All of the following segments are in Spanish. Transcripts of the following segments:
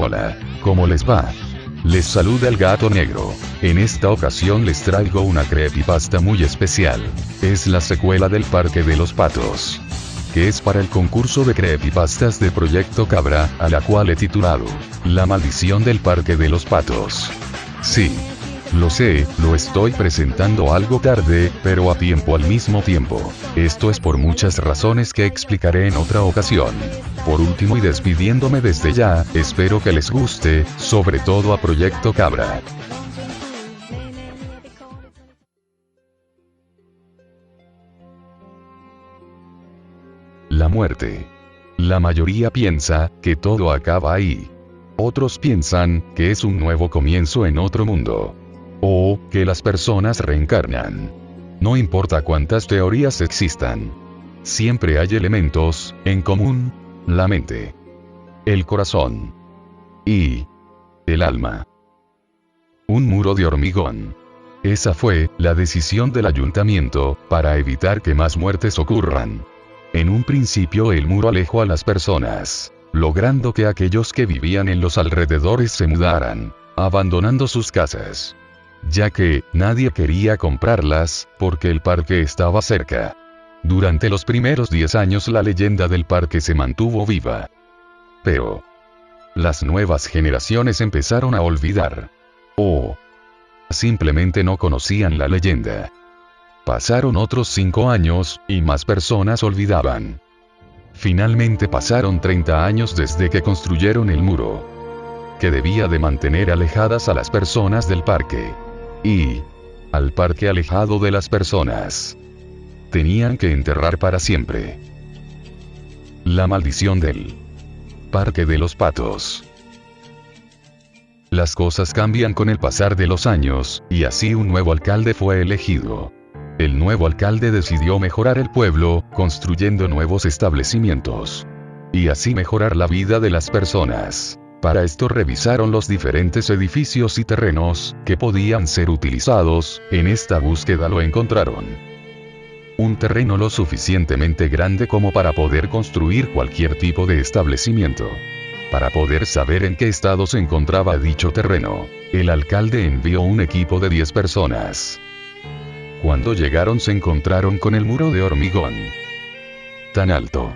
Hola, ¿cómo les va? Les saluda el Gato Negro. En esta ocasión les traigo una creepypasta muy especial. Es la secuela del Parque de los Patos, que es para el concurso de creepypastas de Proyecto Cabra, a la cual he titulado La maldición del Parque de los Patos. Sí, lo sé, lo estoy presentando algo tarde, pero a tiempo al mismo tiempo. Esto es por muchas razones que explicaré en otra ocasión. Por último y despidiéndome desde ya, espero que les guste, sobre todo a Proyecto Cabra. La muerte. La mayoría piensa que todo acaba ahí. Otros piensan que es un nuevo comienzo en otro mundo. O que las personas reencarnan. No importa cuántas teorías existan. Siempre hay elementos en común: la mente, el corazón y el alma. Un muro de hormigón. Esa fue la decisión del ayuntamiento para evitar que más muertes ocurran. En un principio el muro alejó a las personas, logrando que aquellos que vivían en los alrededores se mudaran, abandonando sus casas, ya que nadie quería comprarlas, porque el parque estaba cerca. Durante los primeros 10 años la leyenda del parque se mantuvo viva. Pero las nuevas generaciones empezaron a olvidar. O simplemente no conocían la leyenda. Pasaron otros 5 años, y más personas olvidaban. Finalmente pasaron 30 años desde que construyeron el muro, que debía de mantener alejadas a las personas del parque. Y al parque alejado de las personas, tenían que enterrar para siempre. La maldición del Parque de los Patos. Las cosas cambian con el pasar de los años, y así un nuevo alcalde fue elegido. El nuevo alcalde decidió mejorar el pueblo, construyendo nuevos establecimientos, y así mejorar la vida de las personas. Para esto revisaron los diferentes edificios y terrenos que podían ser utilizados. En esta búsqueda lo encontraron. Un terreno lo suficientemente grande como para poder construir cualquier tipo de establecimiento. Para poder saber en qué estado se encontraba dicho terreno, el alcalde envió un equipo de 10 personas. Cuando llegaron se encontraron con el muro de hormigón. Tan alto,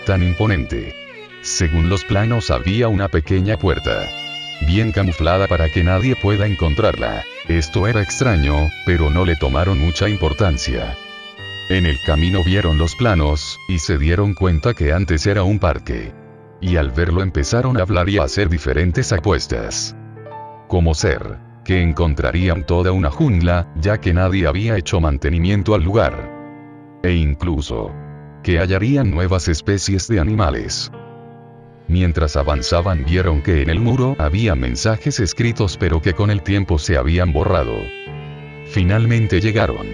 tan imponente. Según los planos había una pequeña puerta, bien camuflada para que nadie pueda encontrarla. Esto era extraño, pero no le tomaron mucha importancia. En el camino vieron los planos, y se dieron cuenta que antes era un parque. Y al verlo empezaron a hablar y a hacer diferentes apuestas. Como ser que encontrarían toda una jungla, ya que nadie había hecho mantenimiento al lugar. E incluso que hallarían nuevas especies de animales. Mientras avanzaban vieron que en el muro había mensajes escritos pero que con el tiempo se habían borrado. Finalmente llegaron.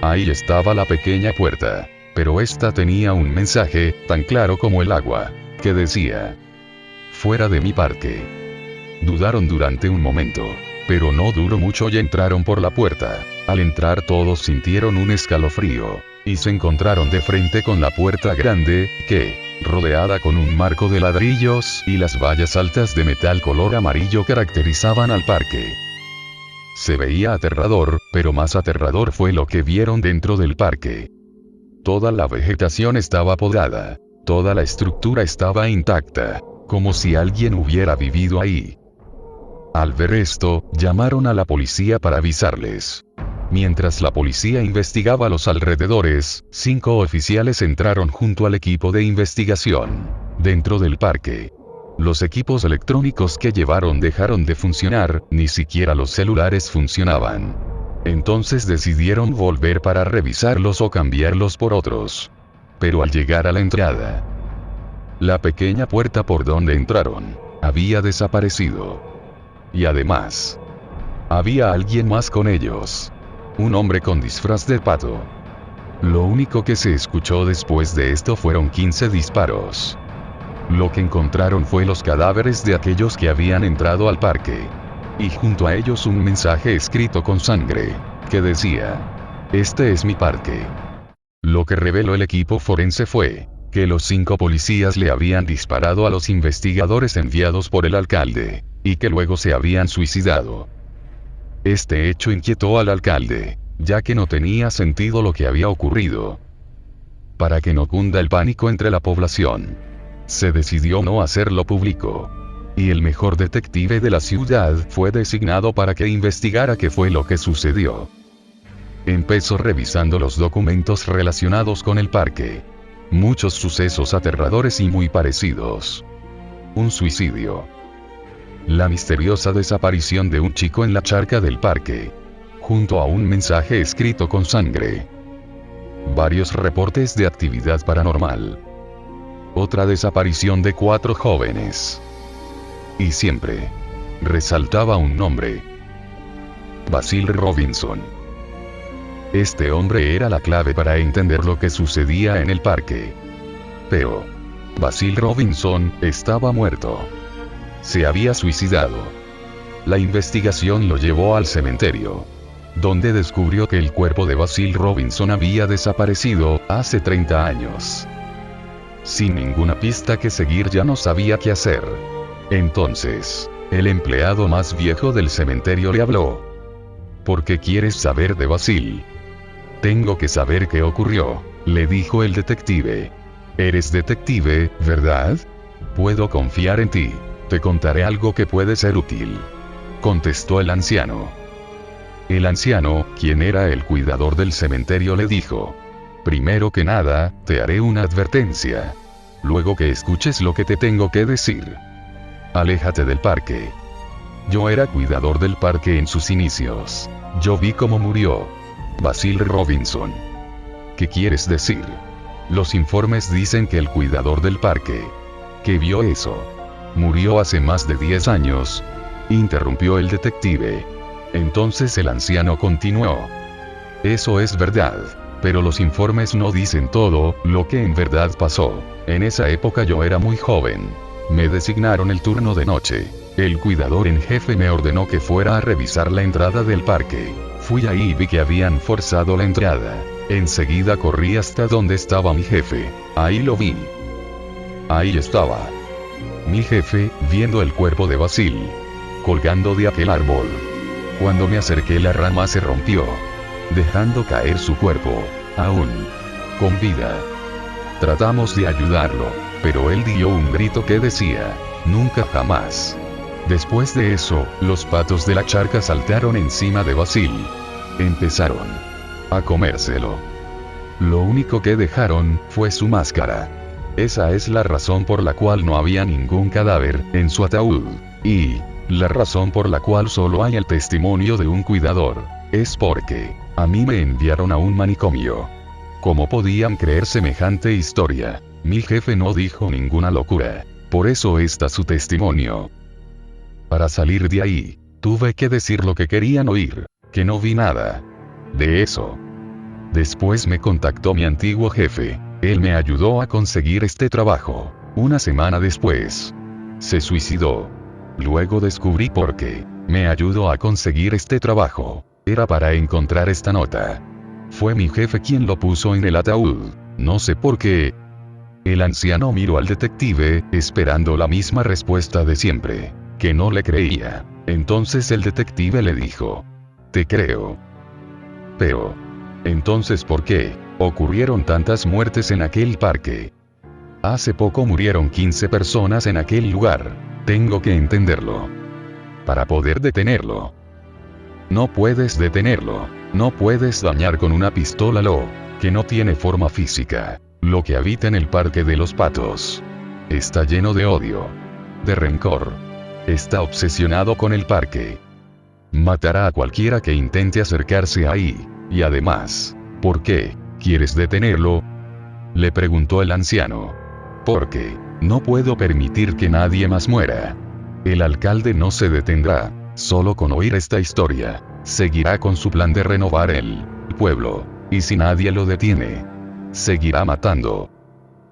Ahí estaba la pequeña puerta, pero esta tenía un mensaje, tan claro como el agua, que decía: fuera de mi parque. Dudaron durante un momento, pero no duró mucho y entraron por la puerta. Al entrar todos sintieron un escalofrío, y se encontraron de frente con la puerta grande, que, rodeada con un marco de ladrillos y las vallas altas de metal color amarillo caracterizaban al parque. Se veía aterrador, pero más aterrador fue lo que vieron dentro del parque. Toda la vegetación estaba podada, toda la estructura estaba intacta, como si alguien hubiera vivido ahí. Al ver esto, llamaron a la policía para avisarles. Mientras la policía investigaba los alrededores, 5 oficiales entraron junto al equipo de investigación dentro del parque. Los equipos electrónicos que llevaron dejaron de funcionar, ni siquiera los celulares funcionaban. Entonces decidieron volver para revisarlos o cambiarlos por otros. Pero al llegar a la entrada, la pequeña puerta por donde entraron había desaparecido. Y además, había alguien más con ellos. Un hombre con disfraz de pato. Lo único que se escuchó después de esto fueron 15 disparos. Lo que encontraron fue los cadáveres de aquellos que habían entrado al parque. Y junto a ellos un mensaje escrito con sangre, que decía: este es mi parque. Lo que reveló el equipo forense fue que los 5 policías le habían disparado a los investigadores enviados por el alcalde, y que luego se habían suicidado. Este hecho inquietó al alcalde, ya que no tenía sentido lo que había ocurrido. Para que no cunda el pánico entre la población, se decidió no hacerlo público. Y el mejor detective de la ciudad fue designado para que investigara qué fue lo que sucedió. Empezó revisando los documentos relacionados con el parque. Muchos sucesos aterradores y muy parecidos. Un suicidio. La misteriosa desaparición de un chico en la charca del parque, junto a un mensaje escrito con sangre. Varios reportes de actividad paranormal. Otra desaparición de 4 jóvenes. Y siempre resaltaba un nombre: Basil Robinson. Este hombre era la clave para entender lo que sucedía en el parque. Pero Basil Robinson estaba muerto. Se había suicidado. La investigación lo llevó al cementerio, donde descubrió que el cuerpo de Basil Robinson había desaparecido hace 30 años. Sin ninguna pista que seguir, ya no sabía qué hacer. Entonces, el empleado más viejo del cementerio le habló. ¿Por qué quieres saber de Basil? Tengo que saber qué ocurrió, le dijo el detective. Eres detective, ¿verdad? Puedo confiar en ti. Te contaré algo que puede ser útil, contestó el anciano. El anciano, quien era el cuidador del cementerio, le dijo: primero que nada, te haré una advertencia. Luego que escuches lo que te tengo que decir, aléjate del parque. Yo era cuidador del parque en sus inicios. Yo vi cómo murió Basil Robinson. ¿Qué quieres decir? Los informes dicen que el cuidador del parque, que vio eso, murió hace más de 10 años, interrumpió el detective. Entonces el anciano continuó: eso es verdad, pero los informes no dicen todo lo que en verdad pasó. En esa época yo era muy joven. Me designaron el turno de noche. El cuidador en jefe me ordenó que fuera a revisar la entrada del parque. Fui ahí y vi que habían forzado la entrada. Enseguida corrí hasta donde estaba mi jefe. Ahí lo vi. Ahí estaba mi jefe, viendo el cuerpo de Basil, colgando de aquel árbol. Cuando me acerqué, la rama se rompió, dejando caer su cuerpo, aún con vida. Tratamos de ayudarlo, pero él dio un grito que decía: nunca jamás. Después de eso, los patos de la charca saltaron encima de Basil. Empezaron a comérselo. Lo único que dejaron fue su máscara. Esa es la razón por la cual no había ningún cadáver en su ataúd. Y la razón por la cual solo hay el testimonio de un cuidador es porque a mí me enviaron a un manicomio. ¿Cómo podían creer semejante historia? Mi jefe no dijo ninguna locura. Por eso está su testimonio. Para salir de ahí, tuve que decir lo que querían oír, que no vi nada de eso. Después me contactó mi antiguo jefe. Él me ayudó a conseguir este trabajo. Una semana después, se suicidó. Luego descubrí por qué me ayudó a conseguir este trabajo. Era para encontrar esta nota. Fue mi jefe quien lo puso en el ataúd. No sé por qué. El anciano miró al detective, esperando la misma respuesta de siempre, que no le creía. Entonces el detective le dijo: te creo. Pero entonces, ¿por qué ocurrieron tantas muertes en aquel parque? Hace poco murieron 15 personas en aquel lugar. Tengo que entenderlo para poder detenerlo. No puedes detenerlo. No puedes dañar con una pistola lo que no tiene forma física. Lo que habita en el parque de los patos está lleno de odio, de rencor. Está obsesionado con el parque. Matará a cualquiera que intente acercarse ahí. Y además, ¿por qué quieres detenerlo?, le preguntó el anciano. Porque no puedo permitir que nadie más muera. El alcalde no se detendrá solo con oír esta historia. Seguirá con su plan de renovar el pueblo. Y si nadie lo detiene, seguirá matando.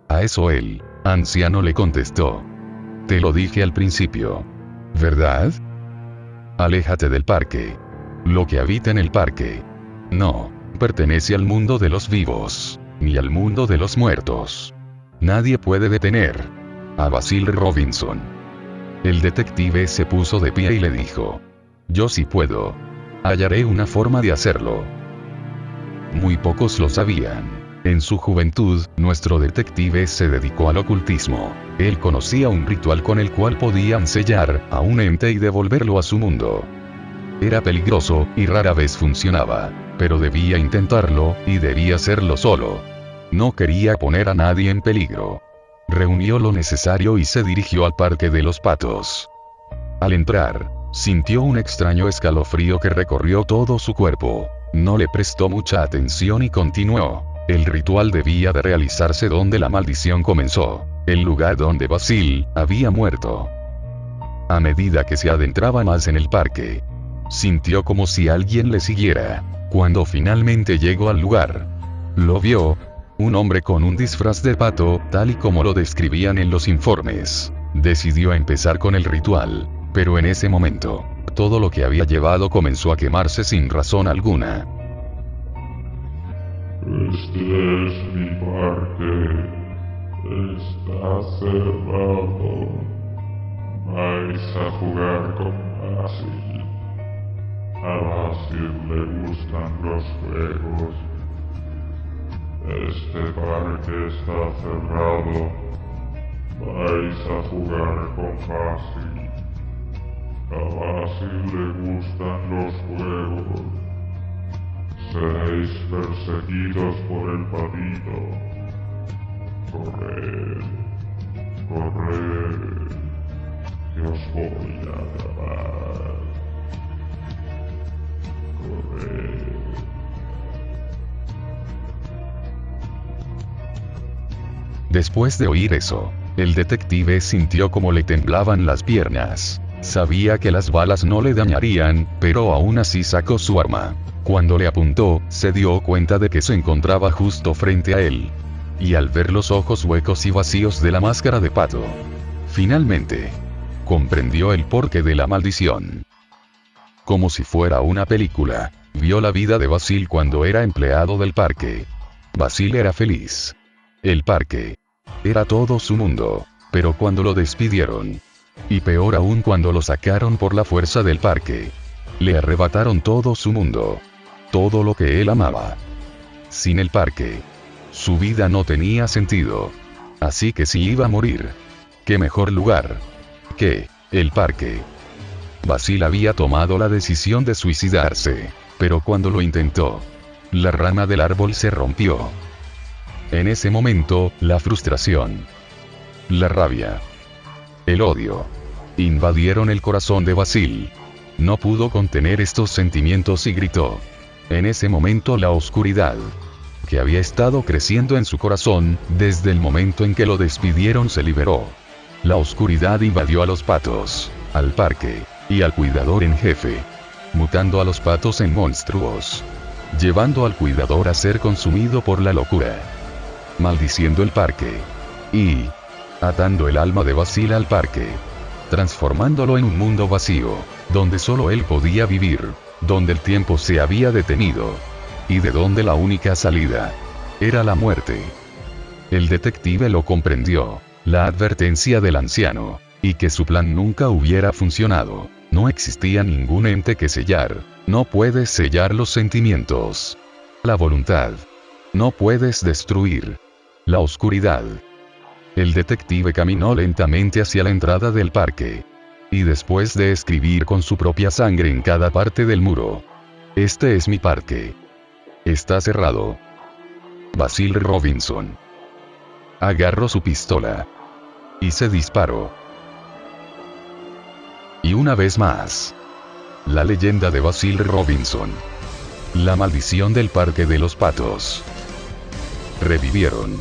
A eso el anciano le contestó: te lo dije al principio, ¿verdad? Aléjate del parque. Lo que habita en el parque no pertenece al mundo de los vivos, ni al mundo de los muertos. Nadie puede detener a Basil Robinson. El detective se puso de pie y le dijo: yo sí puedo. Hallaré una forma de hacerlo. Muy pocos lo sabían. En su juventud, nuestro detective se dedicó al ocultismo. Él conocía un ritual con el cual podían sellar a un ente y devolverlo a su mundo. Era peligroso, y rara vez funcionaba. Pero debía intentarlo, y debía hacerlo solo. No quería poner a nadie en peligro. Reunió lo necesario y se dirigió al Parque de los Patos. Al entrar, sintió un extraño escalofrío que recorrió todo su cuerpo. No le prestó mucha atención y continuó. El ritual debía de realizarse donde la maldición comenzó, el lugar donde Basil había muerto. A medida que se adentraba más en el parque, sintió como si alguien le siguiera. Cuando finalmente llegó al lugar, lo vio, un hombre con un disfraz de pato, tal y como lo describían en los informes. Decidió empezar con el ritual, pero en ese momento, todo lo que había llevado comenzó a quemarse sin razón alguna. Este es mi parque. Está cerrado. Vais a jugar con Basil. A Basil le gustan los juegos. Este parque está cerrado. Vais a jugar con Basil. A Basil le gustan los juegos. Seréis perseguidos por el patito. Corred, corred, que os voy a atrapar. Corred. Después de oír eso, el detective sintió como le temblaban las piernas. Sabía que las balas no le dañarían, pero aún así sacó su arma. Cuando le apuntó, se dio cuenta de que se encontraba justo frente a él. Y al ver los ojos huecos y vacíos de la máscara de pato, finalmente comprendió el porqué de la maldición. Como si fuera una película, vio la vida de Basil cuando era empleado del parque. Basil era feliz. El parque era todo su mundo, pero cuando lo despidieron, y peor aún cuando lo sacaron por la fuerza del parque, le arrebataron todo su mundo. Todo lo que él amaba. Sin el parque, su vida no tenía sentido. Así que si iba a morir, ¿qué mejor lugar que el parque? Basil había tomado la decisión de suicidarse, pero cuando lo intentó, la rama del árbol se rompió. En ese momento, la frustración, la rabia, el odio, invadieron el corazón de Basil. No pudo contener estos sentimientos y gritó. En ese momento la oscuridad, que había estado creciendo en su corazón, desde el momento en que lo despidieron se liberó. La oscuridad invadió a los patos, al parque, y al cuidador en jefe, mutando a los patos en monstruos, llevando al cuidador a ser consumido por la locura, maldiciendo el parque, y atando el alma de Basil al parque, transformándolo en un mundo vacío, donde solo él podía vivir, donde el tiempo se había detenido, y de donde la única salida era la muerte. El detective lo comprendió, la advertencia del anciano, y que su plan nunca hubiera funcionado. No existía ningún ente que sellar. No puedes sellar los sentimientos. La voluntad. No puedes destruir la oscuridad. El detective caminó lentamente hacia la entrada del parque. Y después de escribir con su propia sangre en cada parte del muro: este es mi parque. Está cerrado. Basil Robinson. Agarró su pistola. Y se disparó. Y una vez más. La leyenda de Basil Robinson. La maldición del Parque de los Patos. Revivieron.